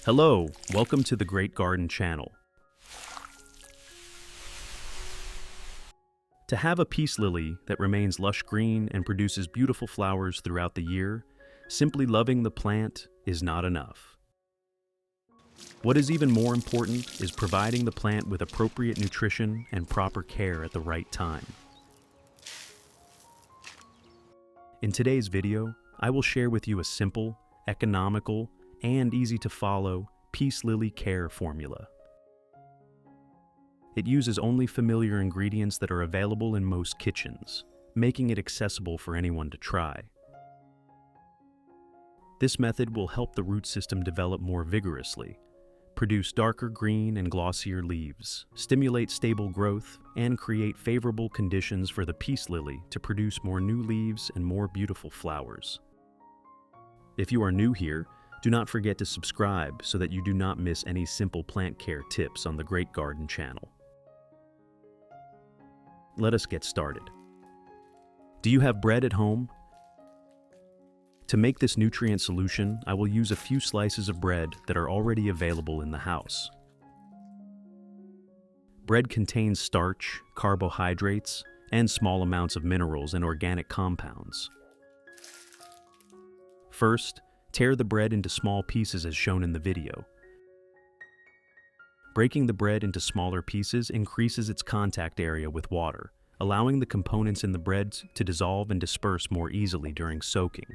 Hello, welcome to the Great Garden channel. To have a peace lily that remains lush green and produces beautiful flowers throughout the year, simply loving the plant is not enough. What is even more important is providing the plant with appropriate nutrition and proper care at the right time. In today's video, I will share with you a simple, economical, and easy-to-follow peace lily care formula. It uses only familiar ingredients that are available in most kitchens, making it accessible for anyone to try. This method will help the root system develop more vigorously, produce darker green and glossier leaves, stimulate stable growth, and create favorable conditions for the peace lily to produce more new leaves and more beautiful flowers. If you are new here, do not forget to subscribe so that you do not miss any simple plant care tips on the Great Garden channel. Let us get started. Do you have bread at home? To make this nutrient solution, I will use a few slices of bread that are already available in the house. Bread contains starch, carbohydrates, and small amounts of minerals and organic compounds. First, tear the bread into small pieces as shown in the video. Breaking the bread into smaller pieces increases its contact area with water, allowing the components in the bread to dissolve and disperse more easily during soaking.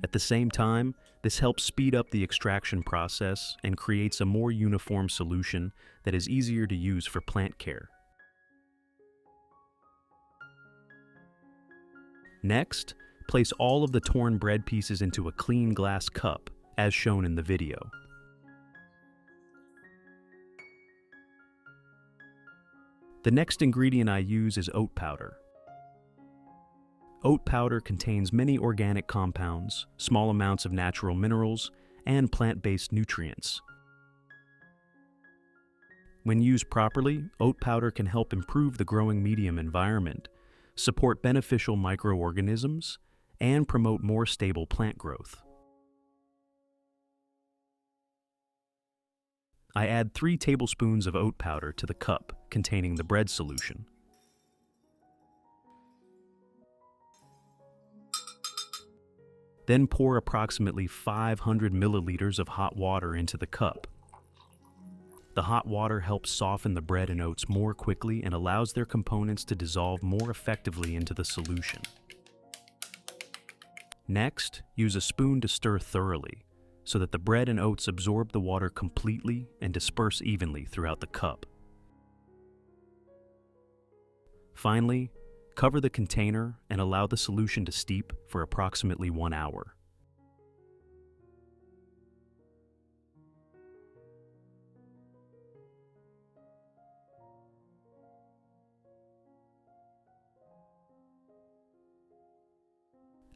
At the same time, this helps speed up the extraction process and creates a more uniform solution that is easier to use for plant care. Next, place all of the torn bread pieces into a clean glass cup, as shown in the video. The next ingredient I use is oat powder. Oat powder contains many organic compounds, small amounts of natural minerals, and plant-based nutrients. When used properly, oat powder can help improve the growing medium environment, support beneficial microorganisms, and promote more stable plant growth. I add 3 tablespoons of oat powder to the cup containing the bread solution. Then pour approximately 500 milliliters of hot water into the cup. The hot water helps soften the bread and oats more quickly and allows their components to dissolve more effectively into the solution. Next, use a spoon to stir thoroughly so that the bread and oats absorb the water completely and disperse evenly throughout the cup. Finally, cover the container and allow the solution to steep for approximately 1 hour.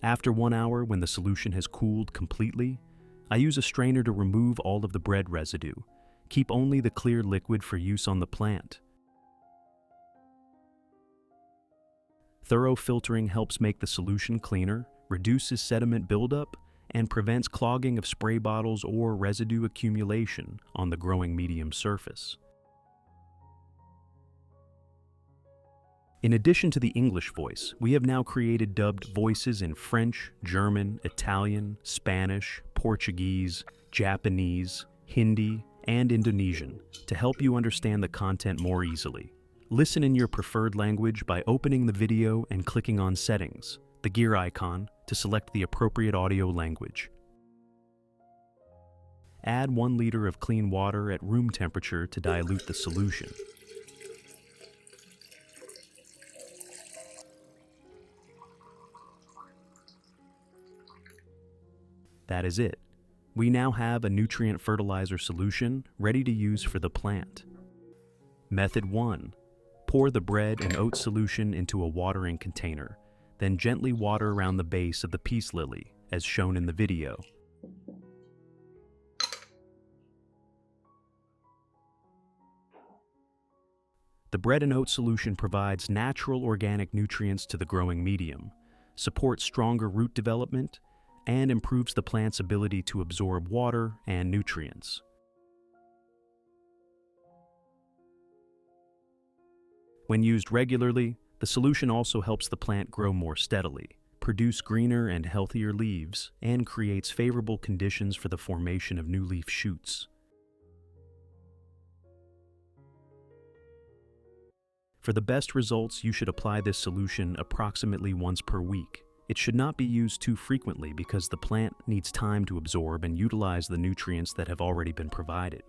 After 1 hour, when the solution has cooled completely, I use a strainer to remove all of the bread residue. Keep only the clear liquid for use on the plant. Thorough filtering helps make the solution cleaner, reduces sediment buildup, and prevents clogging of spray bottles or residue accumulation on the growing medium surface. In addition to the English voice, we have now created dubbed voices in French, German, Italian, Spanish, Portuguese, Japanese, Hindi, and Indonesian to help you understand the content more easily. Listen in your preferred language by opening the video and clicking on Settings, the gear icon, to select the appropriate audio language. Add 1 liter of clean water at room temperature to dilute the solution. That is it. We now have a nutrient fertilizer solution ready to use for the plant. Method 1. Pour the bread and oat solution into a watering container, then gently water around the base of the peace lily, as shown in the video. The bread and oat solution provides natural organic nutrients to the growing medium, supports stronger root development, and improves the plant's ability to absorb water and nutrients. When used regularly, the solution also helps the plant grow more steadily, produce greener and healthier leaves, and creates favorable conditions for the formation of new leaf shoots. For the best results, you should apply this solution approximately once per week. It should not be used too frequently because the plant needs time to absorb and utilize the nutrients that have already been provided.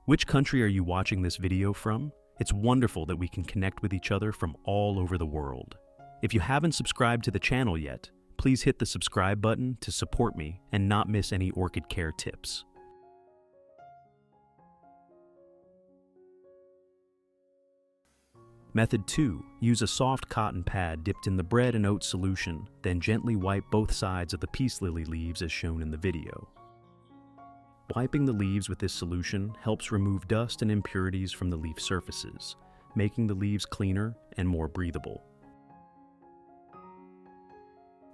Which country are you watching this video from? It's wonderful that we can connect with each other from all over the world. If you haven't subscribed to the channel yet, please hit the subscribe button to support me and not miss any orchid care tips. Method 2. Use a soft cotton pad dipped in the bread and oat solution, then gently wipe both sides of the peace lily leaves as shown in the video. Wiping the leaves with this solution helps remove dust and impurities from the leaf surfaces, making the leaves cleaner and more breathable.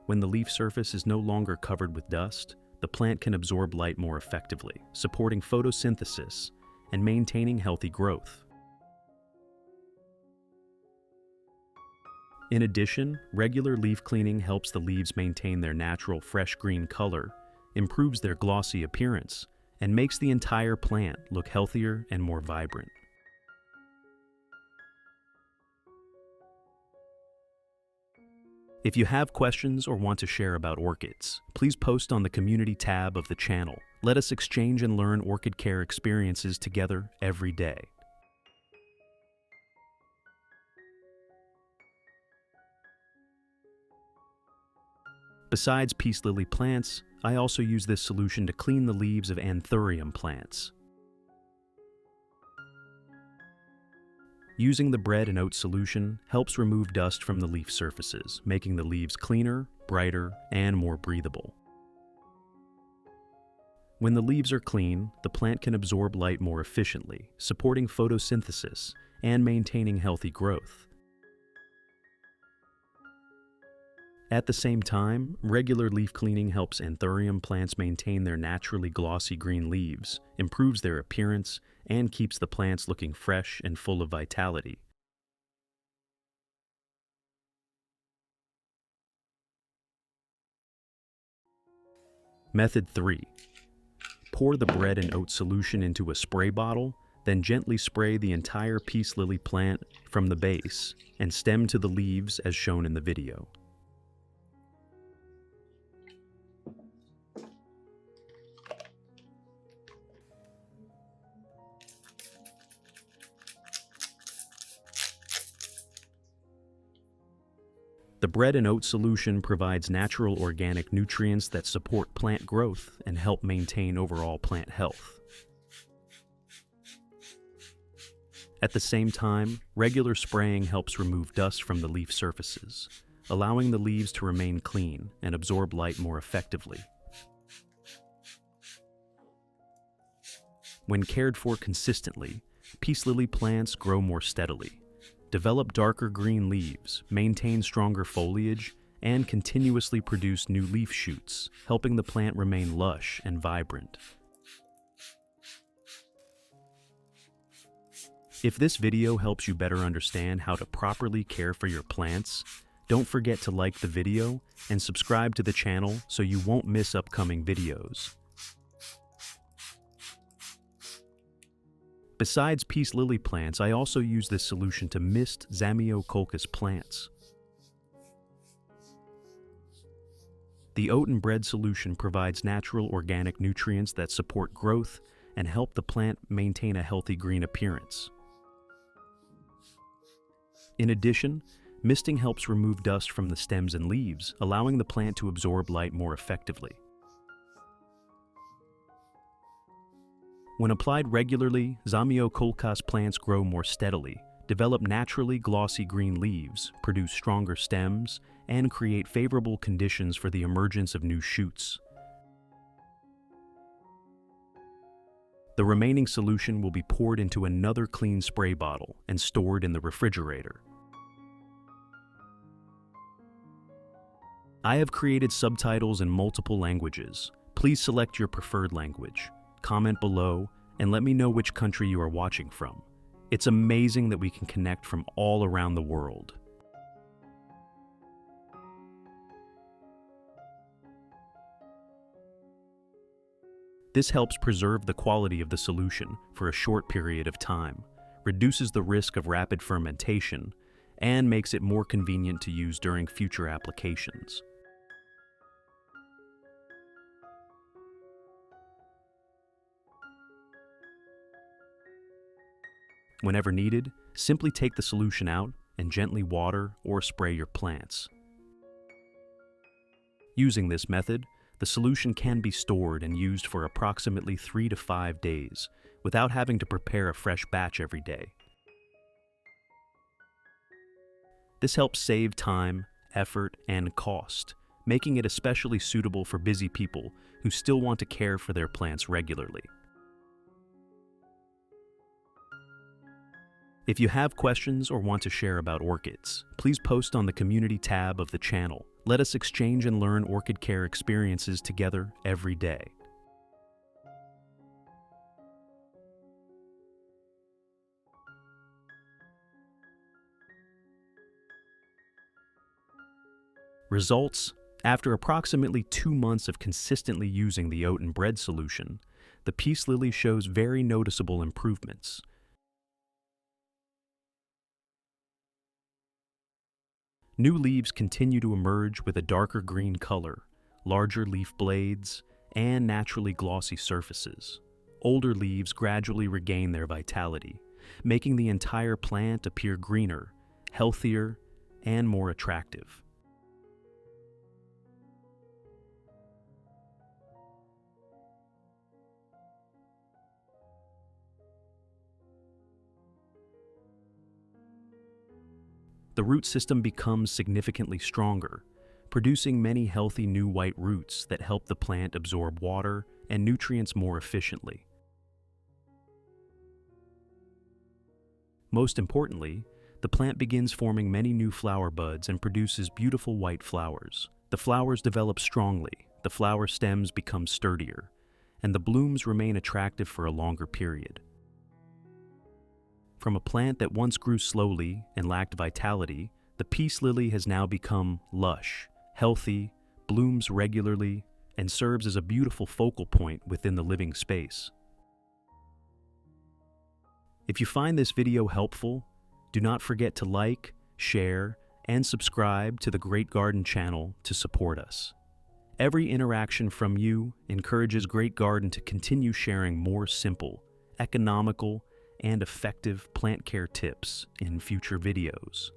When the leaf surface is no longer covered with dust, the plant can absorb light more effectively, supporting photosynthesis and maintaining healthy growth. In addition, regular leaf cleaning helps the leaves maintain their natural fresh green color, improves their glossy appearance, and makes the entire plant look healthier and more vibrant. If you have questions or want to share about orchids, please post on the community tab of the channel. Let us exchange and learn orchid care experiences together every day. Besides peace lily plants, I also use this solution to clean the leaves of anthurium plants. Using the bread and oat solution helps remove dust from the leaf surfaces, making the leaves cleaner, brighter, and more breathable. When the leaves are clean, the plant can absorb light more efficiently, supporting photosynthesis and maintaining healthy growth. At the same time, regular leaf cleaning helps anthurium plants maintain their naturally glossy green leaves, improves their appearance, and keeps the plants looking fresh and full of vitality. Method 3. Pour the bread and oat solution into a spray bottle, then gently spray the entire peace lily plant from the base and stem to the leaves as shown in the video. The bread and oat solution provides natural organic nutrients that support plant growth and help maintain overall plant health. At the same time, regular spraying helps remove dust from the leaf surfaces, allowing the leaves to remain clean and absorb light more effectively. When cared for consistently, peace lily plants grow more steadily, develop darker green leaves, maintain stronger foliage, and continuously produce new leaf shoots, helping the plant remain lush and vibrant. If this video helps you better understand how to properly care for your plants, don't forget to like the video and subscribe to the channel so you won't miss upcoming videos. Besides peace lily plants, I also use this solution to mist Zamioculcas plants. The oat and bread solution provides natural organic nutrients that support growth and help the plant maintain a healthy green appearance. In addition, misting helps remove dust from the stems and leaves, allowing the plant to absorb light more effectively. When applied regularly, Zamioculcas plants grow more steadily, develop naturally glossy green leaves, produce stronger stems, and create favorable conditions for the emergence of new shoots. The remaining solution will be poured into another clean spray bottle and stored in the refrigerator. I have created subtitles in multiple languages. Please select your preferred language. Comment below and let me know which country you are watching from. It's amazing that we can connect from all around the world. This helps preserve the quality of the solution for a short period of time, reduces the risk of rapid fermentation, and makes it more convenient to use during future applications. Whenever needed, simply take the solution out and gently water or spray your plants. Using this method, the solution can be stored and used for approximately 3 to 5 days without having to prepare a fresh batch every day. This helps save time, effort, and cost, making it especially suitable for busy people who still want to care for their plants regularly. If you have questions or want to share about orchids, please post on the community tab of the channel. Let us exchange and learn orchid care experiences together every day. Results: after approximately 2 months of consistently using the oat and bread solution, the peace lily shows very noticeable improvements. New leaves continue to emerge with a darker green color, larger leaf blades, and naturally glossy surfaces. Older leaves gradually regain their vitality, making the entire plant appear greener, healthier, and more attractive. The root system becomes significantly stronger, producing many healthy new white roots that help the plant absorb water and nutrients more efficiently. Most importantly, the plant begins forming many new flower buds and produces beautiful white flowers. The flowers develop strongly, the flower stems become sturdier, and the blooms remain attractive for a longer period. From a plant that once grew slowly and lacked vitality, the peace lily has now become lush, healthy, blooms regularly, and serves as a beautiful focal point within the living space. If you find this video helpful, do not forget to like, share, and subscribe to the Great Garden channel to support us. Every interaction from you encourages Great Garden to continue sharing more simple, economical, and effective plant care tips in future videos.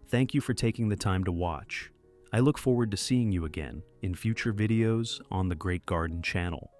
Thank you for taking the time to watch. I look forward to seeing you again in future videos on the Great Garden channel.